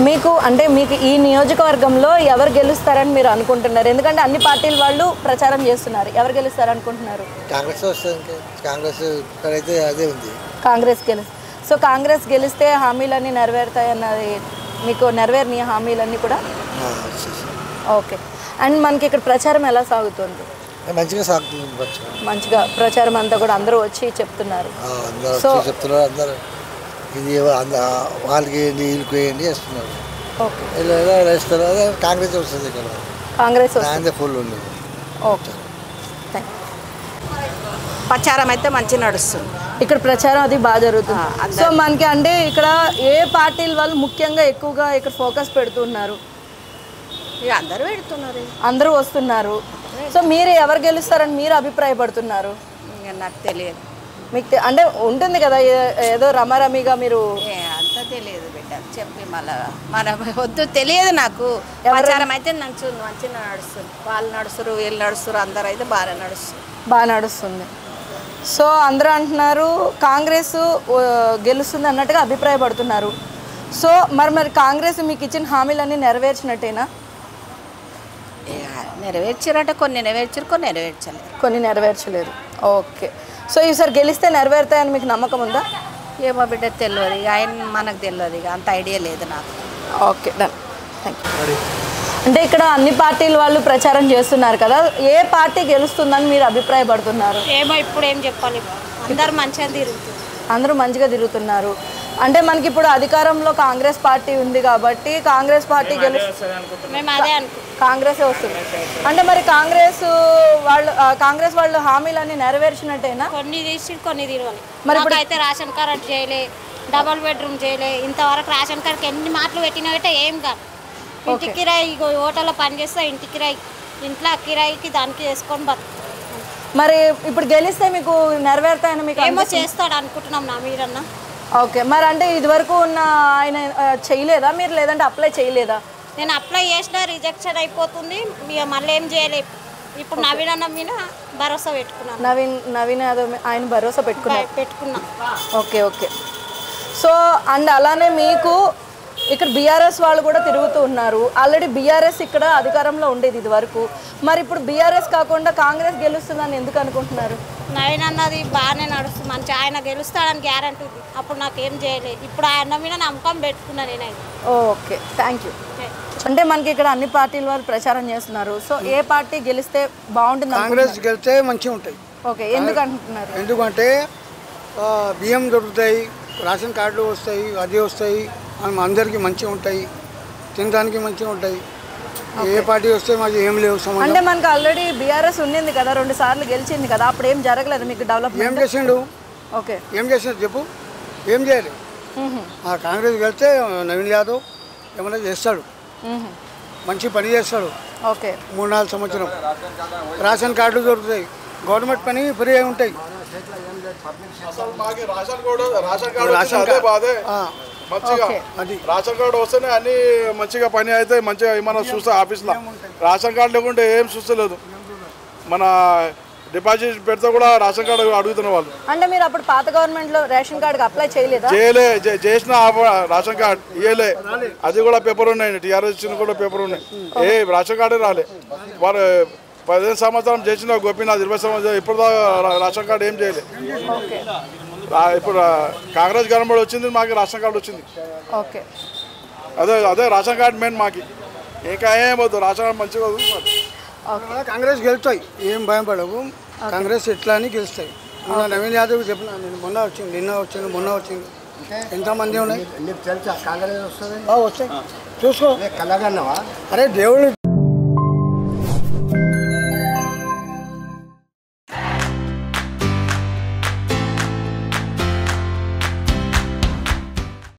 మీకు అంటే మీకు ఈ నియోజకవర్గంలో ఎవరు గెలుస్తారని మీరు అనుకుంటున్నారు? ఎందుకంటే అన్ని పార్టీల వాళ్ళు ప్రచారం చేస్తున్నారు. ఎవరు గెలుస్తారు అనుకుంటున్నారు? కాంగ్రెస్ వస్తుంది. కాంగ్రెస్ ఇక్కడైతే అదే ఉంది. కాంగ్రెస్ సో కాంగ్రెస్ గెలిస్తే హామీలన్నీ నెరవేరుతాయన్నది మీకు నెరవేరిన హామీలన్నీ కూడా ఓకే. అండ్ మనకి ఇక్కడ ప్రచారం ఎలా సాగుతుంది? మంచిగా సాగుతుంది. మంచిగా ప్రచారం అంతా కూడా అందరూ వచ్చి చెప్తున్నారు. సో చెప్తున్నారు అందరూ ఇది వాళ్ళకి వీళ్ళకి వేయండి వేస్తున్నారు. ఓకే, వేస్తారు. అదే కాంగ్రెస్ వస్తుంది ఇక్కడ. కాంగ్రెస్ ఫుల్ ఉంది. ఓకే, ప్రచారం అయితే మంచిగా నడుస్తుంది. ఇక్కడ ప్రచారం అది బాగా జరుగుతుంది. సో మనకి అంటే ఇక్కడ ఏ పార్టీల వాళ్ళు ముఖ్యంగా ఎక్కువగా ఇక్కడ ఫోకస్ పెడుతున్నారు? ఇక అందరూ పెడుతున్నారు, అందరూ వస్తున్నారు. సో మీరు ఎవరు గెలుస్తారని మీరు అభిప్రాయపడుతున్నారు? ఇంకా నాకు తెలియదు. మీకు అంటే ఉంటుంది కదా ఏదో రమారమిగా మీరు అంత తెలియదు బిడ్డ, చెప్పి మళ్ళా మన వద్దు తెలియదు నాకు. ప్రచారం అయితే మంచిగా నడుస్తుంది. వాళ్ళు నడుస్తారు, వీళ్ళు నడుస్తారు, అందరూ అయితే బాగా నడుస్తుంది. సో అందరూ అంటున్నారు కాంగ్రెస్ గెలుస్తుంది అన్నట్టుగా అభిప్రాయపడుతున్నారు. సో మరి కాంగ్రెస్ మీకు ఇచ్చిన హామీలన్నీ నెరవేర్చినట్టేనా? నెరవేర్చారంటే కొన్ని నెరవేర్చారు, కొన్ని నెరవేర్చలేదు. ఓకే. సో ఈసారి గెలిస్తే నెరవేరుతాయని మీకు నమ్మకం ఉందా? ఏమో బిడ్డ తెలియదు, ఇక ఆయన మనకు తెలియదు, ఇక అంత ఐడియా లేదు నాకు. Okay, done, thank you. అంటే ఇక్కడ అన్ని పార్టీల వాళ్ళు ప్రచారం చేస్తున్నారు కదా, ఏ పార్టీ గెలుస్తుందని మీరు అభిప్రాయపడుతున్నారు? ఏమో ఇప్పుడు ఏం చెప్పాలి, అందరూ మంచిగా తిరుగుతున్నారు. అంటే మనకి ఇప్పుడు అధికారంలో కాంగ్రెస్ పార్టీ ఉంది కాబట్టి కాంగ్రెస్ పార్టీ కాంగ్రెసే వస్తుంది. అంటే మరి కాంగ్రెస్ వాళ్ళు హామీలన్నీ నెరవేర్చినట్టేనా? కొన్ని తీసి కొన్ని తిరగాలి. మరి ఇప్పుడు అయితే రేషన్ కార్డు చేయలే, డబుల్ బెడ్రూమ్ చేయలే, ఇంతవరకు రేషన్ కార్డుకి ఎన్ని మాటలు పెట్టినట్టే ఏం కాదు. ఇంటి కిరాయి హోటల్లో పనిచేస్తా, ఇంటి కిరాయి ఇంట్లో కిరాయికి దానికి వేసుకొని బతుకు. మరి ఇప్పుడు గెలిస్తే మీకు నెరవేరుతాయని మీకు ఏమో చేస్తాడు అనుకుంటున్నాం నా మీరన్నా. ఓకే, మరి అంటే ఇదివరకు ఉన్న ఆయన చేయలేదా మీరు, లేదంటే అప్లై చేయలేదా? నేను అప్లై చేసినా రిజెక్షన్ అయిపోతుంది, మళ్ళీ ఏం చేయలేదు. ఇప్పుడు నవీన్ అన్న మీద భరోసా పెట్టుకున్నాను. నవీన్ యాదవ్ ఆయన భరోసా పెట్టుకున్నా. Okay okay. సో అండ్ అలానే మీకు ఇక్కడ బీఆర్ఎస్ వాళ్ళు కూడా తిరుగుతూ ఉన్నారు. ఆల్రెడీ బీఆర్ఎస్ ఇక్కడ అధికారంలో ఉండేది ఇది వరకు. మరి ఇప్పుడు బీఆర్ఎస్ కాకుండా కాంగ్రెస్ గెలుస్తుందని ఎందుకు అనుకుంటున్నారు? నవీన్ అన్నది బాగానే నడుస్తుంది, మంచి ఆయన గెలుస్తాడని గ్యారంటీ ఉంది. అప్పుడు నాకేం చేయలేదు, ఇప్పుడు ఆయన మీద నమ్మకం పెట్టుకున్నా నేనైతే. Okay, thank you. అంటే మనకి ఇక్కడ అన్ని పార్టీల వాళ్ళు ప్రచారం చేస్తున్నారు. సో ఏ పార్టీ గెలిస్తే బాగుంటుంది? కాంగ్రెస్ గెలిస్తే మంచిగా ఉంటాయి. ఓకే, ఎందుకు అంటున్నారు? ఎందుకంటే బియ్యం దొరుకుతాయి, రేషన్ కార్డులు వస్తాయి, అది వస్తాయి, అందరికీ మంచిగా ఉంటాయి, తినడానికి మంచిగా ఉంటాయి. ఏ పార్టీ వస్తే మాకు ఏం లేవు సంబంధం. అంటే మనకి ఆల్రెడీ బీఆర్ఎస్ ఉండింది కదా, 2 సార్లు గెలిచింది కదా, అప్పుడు ఏం జరగలేదు మీకు డెవలప్మెంట్? ఏం చేసిండు? ఓకే, ఏం చేసినాడు చెప్పు, ఏం చేయాలి? కాంగ్రెస్ గెలిస్తే నవీన్ యాదవ్ ఏమైనా చేస్తాడు, మంచి పని చేస్తాడు. ఓకే, 3-4 సంవత్సరం రేషన్ కార్డులు దొరుకుతాయి, గవర్నమెంట్ పని ఫ్రీ అయి ఉంటాయి. రేషన్ కార్డు వస్తేనే అన్ని మంచిగా పని అయితే మంచిగా మనం చూస్తాం ఆఫీస్లో. రేషన్ కార్డు లేకుంటే ఏం చూస్తలేదు. మన డిపాజిట్ పెడితే కూడా రేషన్ కార్డు అడుగుతున్న వాళ్ళు. అంటే మీరు అప్పుడు పాత గవర్నమెంట్ లో రేషన్ కార్డు అప్లై చేయలేదా? చేసిన రేషన్ కార్డు ఇయ్యలే, అది కూడా పేపర్ ఉన్నాయి, టీఆర్ఎస్ ఇచ్చిన కూడా పేపర్ ఉన్నాయి. ఏ రేషన్ కార్డు రాలే. వారు 15 సంవత్సరం చేసిన గోపీనాథ్ 20 సంవత్సరం ఇప్పుడు రేషన్ కార్డు ఏం చేయలేదు. ఇప్పుడు కాంగ్రెస్ గవర్నమెంట్ వచ్చింది, మాకు రేషన్ కార్డు వచ్చింది. ఓకే, అదే రేషన్ కార్డు మెయిన్ మాకు. ఇంకా ఏమవుతుంది, రేషన్ కార్డు మంచిగా కాంగ్రెస్ గెలుస్తాయి, ఏం భయం పడవు. కాంగ్రెస్ ఎట్లా అని గెలుస్తాయి. నవీన్ యాదవ్ చెప్పిన, నేను నిన్న వచ్చింది ఎంతమంది ఉన్నాయి వస్తాయి చూసుకో. అరే దేవుడు